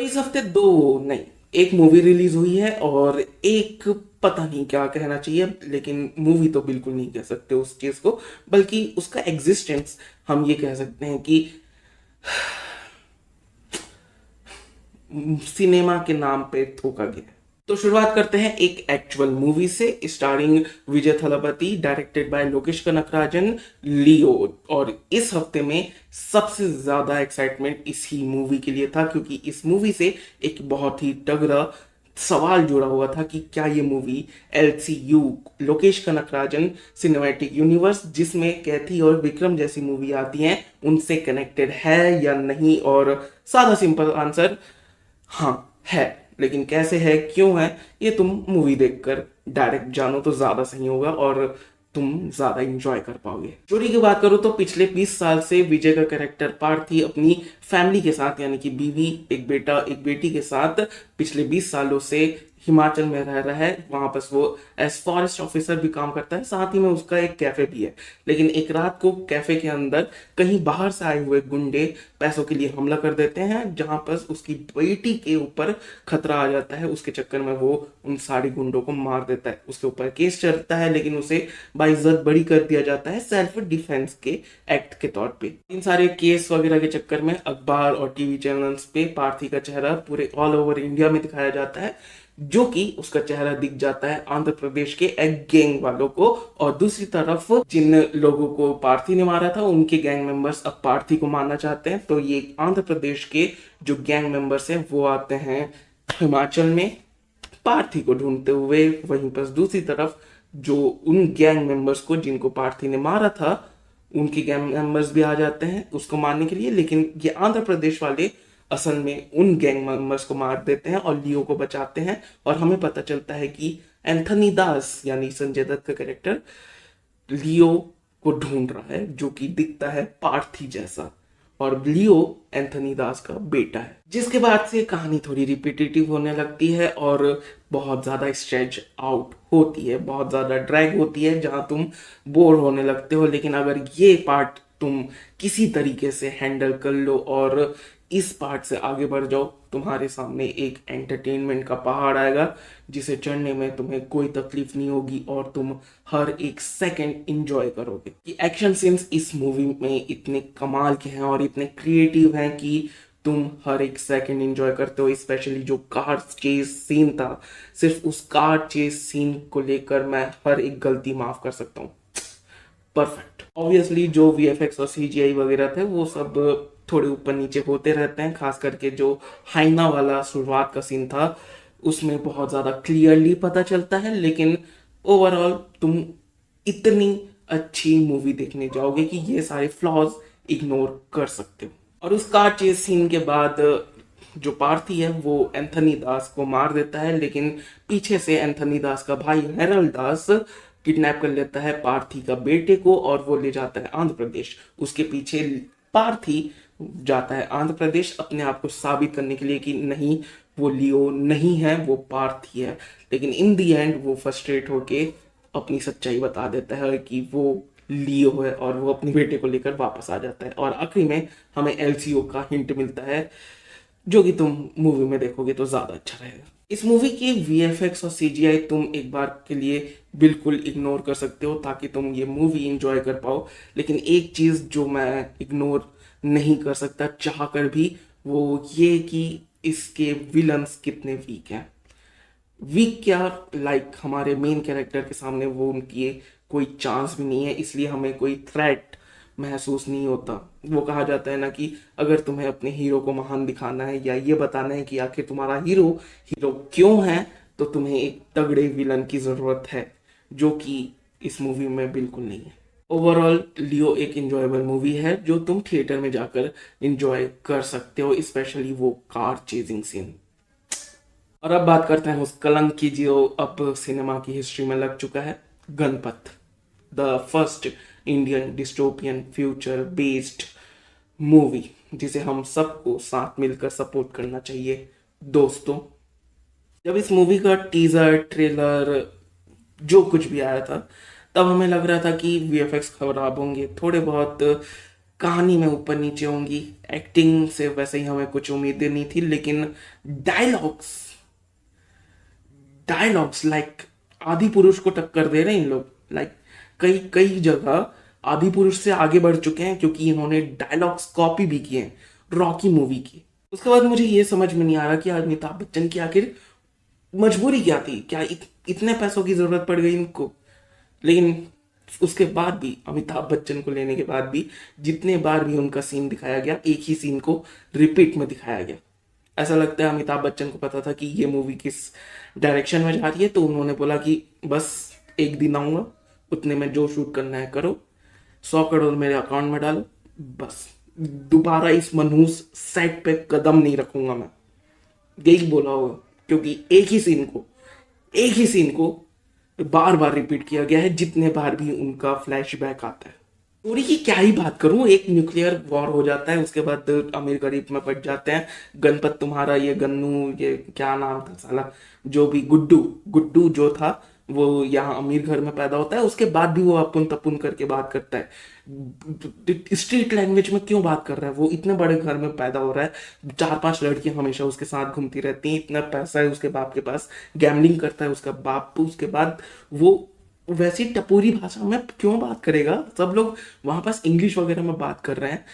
इस हफ्ते दो नहीं, एक मूवी रिलीज हुई है और एक पता नहीं क्या कहना चाहिए, लेकिन मूवी तो बिल्कुल नहीं कह सकते उस चीज को, बल्कि उसका एग्जिस्टेंस हम ये कह सकते हैं कि सिनेमा के नाम पे थूका गया। तो शुरुआत करते हैं एक एक्चुअल मूवी से, starring Vijay Thalapathy, directed by Lokesh Kanagarajan, Leo. और इस हफ्ते में सबसे ज्यादा एक्साइटमेंट इसी मूवी के लिए था, क्योंकि इस मूवी से एक बहुत ही तगड़ा सवाल जुड़ा हुआ था कि क्या ये movie LCU, Lokesh Kanagarajan cinematic universe, जिसमें कैथी और विक्रम जैसी मूवी आती हैं, उनसे कनेक्टेड है या नहीं। और सादा सिंपल आंसर हाँ है, लेकिन कैसे है, क्यों है, ये तुम मूवी देखकर डायरेक्ट जानो तो ज्यादा सही होगा और तुम ज्यादा इंजॉय कर पाओगे। स्टोरी की बात करूँ तो पिछले 20 साल से विजय का कैरेक्टर पार्थी अपनी फैमिली के साथ, यानी कि बीवी, एक बेटा एक बेटी के साथ पिछले 20 सालों से हिमाचल में रह रहा है। वहां पर वो एज फॉरेस्ट ऑफिसर भी काम करता है, साथ ही में उसका एक कैफे भी है। लेकिन एक रात को कैफे के अंदर कहीं बाहर से आए हुए गुंडे पैसों के लिए हमला कर देते हैं, जहां पर उसकी बेटी के ऊपर खतरा आ जाता है। उसके चक्कर में वो उन सारे गुंडों को मार देता है। उसके ऊपर केस चलता है, लेकिन उसे बाइज्जत बरी कर दिया जाता है सेल्फ डिफेंस के एक्ट के तौर पे। इन सारे केस वगैरह के चक्कर में अखबार और टीवी चैनल्स पे पार्थी का चेहरा पूरे ऑल ओवर इंडिया में दिखाया जाता है, जो कि उसका चेहरा दिख जाता है आंध्र प्रदेश के एक गैंग वालों को। और दूसरी तरफ जिन लोगों को पार्थी ने मारा था, उनके गैंग मेंबर्स अब पार्थी को मारना चाहते हैं। तो ये आंध्र प्रदेश के जो गैंग मेंबर्स हैं वो आते हैं हिमाचल में पार्थी को ढूंढते हुए। वहीं पर दूसरी तरफ जो उन गैंग मेंबर्स को जिनको पार्थी ने मारा था, उनके गैंग मेंबर्स भी आ जाते हैं उसको मारने के लिए। लेकिन ये आंध्र प्रदेश वाले असल में उन गैंग मेंबर्स को मार देते हैं और लियो को बचाते हैं। और हमें पता चलता है कि एंथनी दास यानी संजय दत्त का कैरेक्टर लियो को ढूंढ रहा है, जो कि दिखता है पार्थी जैसा। और लियो एंथनी दास का बेटा है। जिसके बाद से कहानी थोड़ी रिपीटेटिव होने लगती है और बहुत ज्यादा स्ट्रेच आउट होती है, बहुत ज्यादा ड्रैग होती है, जहां तुम बोर होने लगते हो। लेकिन अगर ये पार्ट तुम किसी तरीके से हैंडल कर लो और इस पार्ट से आगे बढ़ जाओ, तुम्हारे सामने एक एंटरटेनमेंट का पहाड़ आएगा, जिसे चढ़ने में तुम्हें कोई तकलीफ नहीं होगी और तुम हर एक सेकंड इंजॉय करोगे। कि एक्शन सीन्स इस मूवी में इतने कमाल के हैं और इतने क्रिएटिव हैं कि तुम हर एक सेकंड एंजॉय करते हो। स्पेशली जो कार चेस सीन था, सिर्फ उस कार चेस सीन को लेकर मैं हर एक गलती माफ कर सकता हूँ। परफेक्ट। ऑब्वियसली जो वीएफएक्स और सीजीआई वगैरह थे वो सब थोड़े ऊपर नीचे होते रहते हैं, खास करके जो हाइना वाला शुरुआत का सीन था उसमें बहुत ज्यादा क्लियरली पता चलता है। लेकिन ओवरऑल तुम इतनी अच्छी मूवी देखने जाओगे कि ये सारे फ्लॉज इग्नोर कर सकते हो। और उस कार चेस सीन के बाद जो पार्थी है वो एंथनी दास को मार देता है, लेकिन पीछे से एंथनी दास का भाई हेरल्ड दास किडनैप कर लेता है पार्थी का बेटे को और वो ले जाता है आंध्र प्रदेश। उसके पीछे पार्थी जाता है आंध्र प्रदेश अपने आप को साबित करने के लिए कि नहीं, वो लियो नहीं है, वो पार्थी है। लेकिन इन दी एंड वो फ्रस्ट्रेट होके अपनी सच्चाई बता देता है कि वो लियो है और वो अपने बेटे को लेकर वापस आ जाता है। और आखिरी में हमें एलसीओ का हिंट मिलता है, जो कि तुम मूवी में देखोगे तो ज्यादा अच्छा रहेगा। इस मूवी की वीएफएक्स और सीजीआई तुम एक बार के लिए बिल्कुल इग्नोर कर सकते हो ताकि तुम ये मूवी एंजॉय कर पाओ। लेकिन एक चीज जो मैं इग्नोर नहीं कर सकता चाह कर भी, वो ये कि इसके विलन्स कितने वीक हैं। वीक क्या, लाइक हमारे मेन कैरेक्टर के सामने वो उनकी कोई चांस भी नहीं है, इसलिए हमें कोई थ्रेट महसूस नहीं होता। वो कहा जाता है ना कि अगर तुम्हें अपने हीरो को महान दिखाना है या ये बताना है कि आखिर तुम्हारा हीरो हीरो क्यों है, तो तुम्हें एक तगड़े विलन की जरूरत है, जो कि इस मूवी में बिल्कुल नहीं है। ओवरऑल लियो एक इंजॉयबल मूवी है जो तुम थिएटर में जाकर इंजॉय कर सकते हो, स्पेशली वो कार चेजिंग सीन। और अब बात करते हैं उस कलंक की जो अब सिनेमा की हिस्ट्री में लग चुका है, Ganpat, the first Indian dystopian future based movie, जिसे हम सबको साथ मिलकर सपोर्ट करना चाहिए। दोस्तों, जब इस मूवी का टीजर ट्रेलर जो कुछ भी आया था, तब हमें लग रहा था कि वीएफएक्स खराब होंगे, थोड़े बहुत कहानी में ऊपर नीचे होंगी, एक्टिंग से वैसे ही हमें कुछ उम्मीदें नहीं थी, लेकिन डायलॉग्स डायलॉग्स लाइक आदि पुरुष को टक्कर दे रहे हैं इन लोग। लाइक कई कई जगह आदि पुरुष से आगे बढ़ चुके हैं, क्योंकि इन्होंने डायलॉग्स कॉपी भी किए हैं रॉकी मूवी की। उसके बाद मुझे ये समझ में नहीं आ रहा कि अमिताभ बच्चन की आखिर मजबूरी क्या थी, क्या इतने पैसों की जरूरत पड़ गई इनको। लेकिन उसके बाद भी अमिताभ बच्चन को लेने के बाद भी जितने बार भी उनका सीन दिखाया गया, एक ही सीन को रिपीट में दिखाया गया। ऐसा लगता है अमिताभ बच्चन को पता था कि ये मूवी किस डायरेक्शन में जा रही है, तो उन्होंने बोला कि बस एक दिन आऊंगा, उतने में जो शूट करना है करो, 100 करोड़ मेरे अकाउंट में डालो, बस दोबारा इस मनहूस सेट पे कदम नहीं रखूंगा मैं। यही बोला होगा, क्योंकि एक ही सीन को बार बार रिपीट किया गया है, जितने बार भी उनका फ्लैशबैक आता है। स्टोरी की क्या ही बात करूं, एक न्यूक्लियर वॉर हो जाता है, उसके बाद अमीर गरीब में पड़ जाते हैं। गणपत तुम्हारा ये गन्नू, ये क्या नाम था साला, जो भी गुड्डू गुड्डू जो था, वो यहाँ अमीर घर में पैदा होता है। उसके बाद भी वो अपुन तपुन करके बात करता है। स्ट्रीट लैंग्वेज में क्यों बात कर रहा है, वो इतने बड़े घर में पैदा हो रहा है, 4-5 लड़कियां हमेशा उसके साथ घूमती रहती हैं, इतना पैसा है उसके बाप के पास, गैमलिंग करता है उसका बाप। उसके बाद वो वैसी टपोरी भाषा में क्यों बात करेगा, सब लोग वहां पास इंग्लिश वगैरह में बात कर रहे हैं,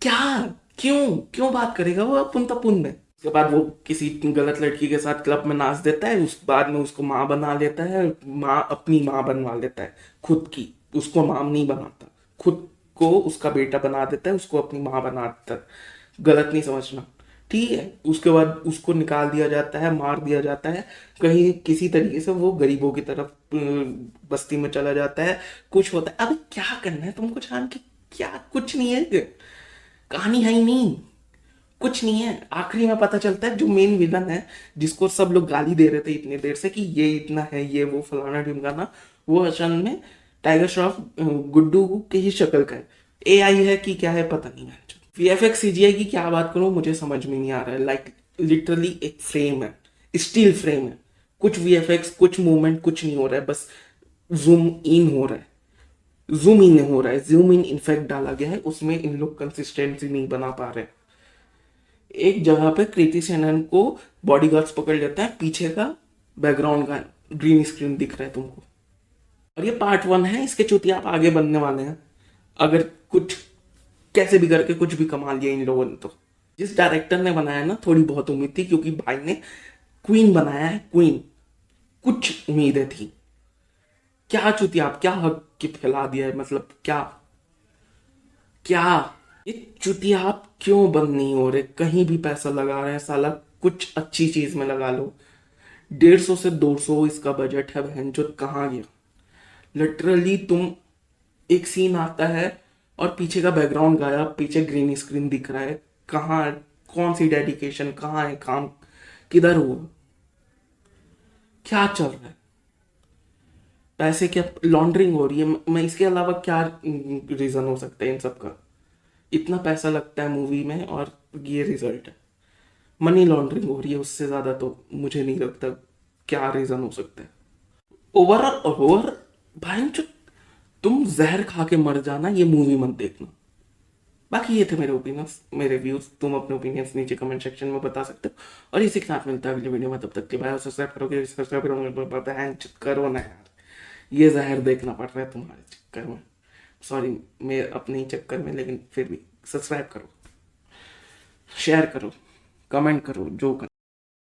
क्या क्यों क्यों बात करेगा वो अपुन तपुन में। उसके बाद वो किसी गलत लड़की के साथ क्लब में नाच देता है, उस बाद में उसको माँ बना लेता है, माँ अपनी माँ बनवा लेता है खुद की, उसको माँ नहीं बनाता, खुद को उसका बेटा बना देता है, उसको अपनी माँ बना देता है। गलत नहीं समझना, ठीक है। उसके बाद उसको निकाल दिया जाता है, मार दिया जाता है, कहीं किसी तरीके से वो गरीबों की तरफ बस्ती में चला जाता है, कुछ होता है। अब क्या करना है तुमको जान के, क्या कुछ नहीं है, कहानी है ही नहीं, कुछ नहीं है। आखिरी में पता चलता है जो मेन विलन है, जिसको सब लोग गाली दे रहे थे इतनी देर से कि ये इतना है, ये वो फलाना ढिमकाना, वो असल में टाइगर श्रॉफ गुड्डू की ही शक्ल का है। एआई है कि क्या है पता नहीं। वीएफएक्स सीजीआई की क्या बात करूं, मुझे समझ में नहीं आ रहा है। लाइक लिटरली एक फ्रेम है, स्टील फ्रेम है, कुछ वीएफएक्स, कुछ मूवमेंट, कुछ नहीं हो रहा है, बस जूम इन हो रहा है, जूम इन हो रहा है, जूम इन इफेक्ट डाला गया है, उसमें इन लोग कंसिस्टेंसी नहीं बना पा रहे। एक जगह पे कृति सेनन को बॉडीगार्ड्स पकड़ लेता है, पीछे का बैकग्राउंड का ग्रीन स्क्रीन दिख रहा है तुमको। और ये पार्ट 1 है, इसके चुतिया आप आगे बनने वाले हैं, अगर कुछ कैसे भी करके कुछ भी कमा लिया इन लोगों ने। तो जिस डायरेक्टर ने बनाया ना, थोड़ी बहुत उम्मीद थी, क्योंकि भाई ने क्वीन बनाया है, क्वीन, कुछ उम्मीदें थी। क्या चुतिया आप, क्या हक की फैला दिया है, मतलब क्या क्या ये चुतिया आप क्यों बंद नहीं हो रहे, कहीं भी पैसा लगा रहे हैं साला, कुछ अच्छी चीज में लगा लो। 150 से 200 इसका बजट है, बहन जो कहाँ गया। लिटरली तुम, एक सीन आता है और पीछे का बैकग्राउंड गायब, पीछे ग्रीन स्क्रीन दिख रहा है, कहाँ, कौन सी डेडिकेशन, कहाँ है काम, किधर हुआ, क्या चल रहा है। पैसे क्या लॉन्ड्रिंग हो रही है, मैं इसके अलावा क्या रीजन हो सकता है इन सब का। इतना पैसा लगता है मूवी में और ये रिजल्ट है, मनी लॉन्ड्रिंग हो रही है, उससे ज्यादा तो मुझे नहीं लगता क्या रीजन हो सकता है। ओवर भाई जो, तुम जहर खा के मर जाना, ये मूवी मत देखना। बाकी ये थे मेरे ओपिनियंस, मेरे व्यूज, तुम अपने ओपिनियंस नीचे कमेंट सेक्शन में बता सकते हो। और इसी के साथ मिलता है अगली वीडियो में, तब तक के बाय। सब्सक्राइब करोगे, सब्सक्राइब करो ना यार, ये जहर देखना पड़ रहा है तुम्हारे चक्कर में, सॉरी मैं अपने ही चक्कर में, लेकिन फिर भी सब्सक्राइब करो, शेयर करो, कमेंट करो, जो करो।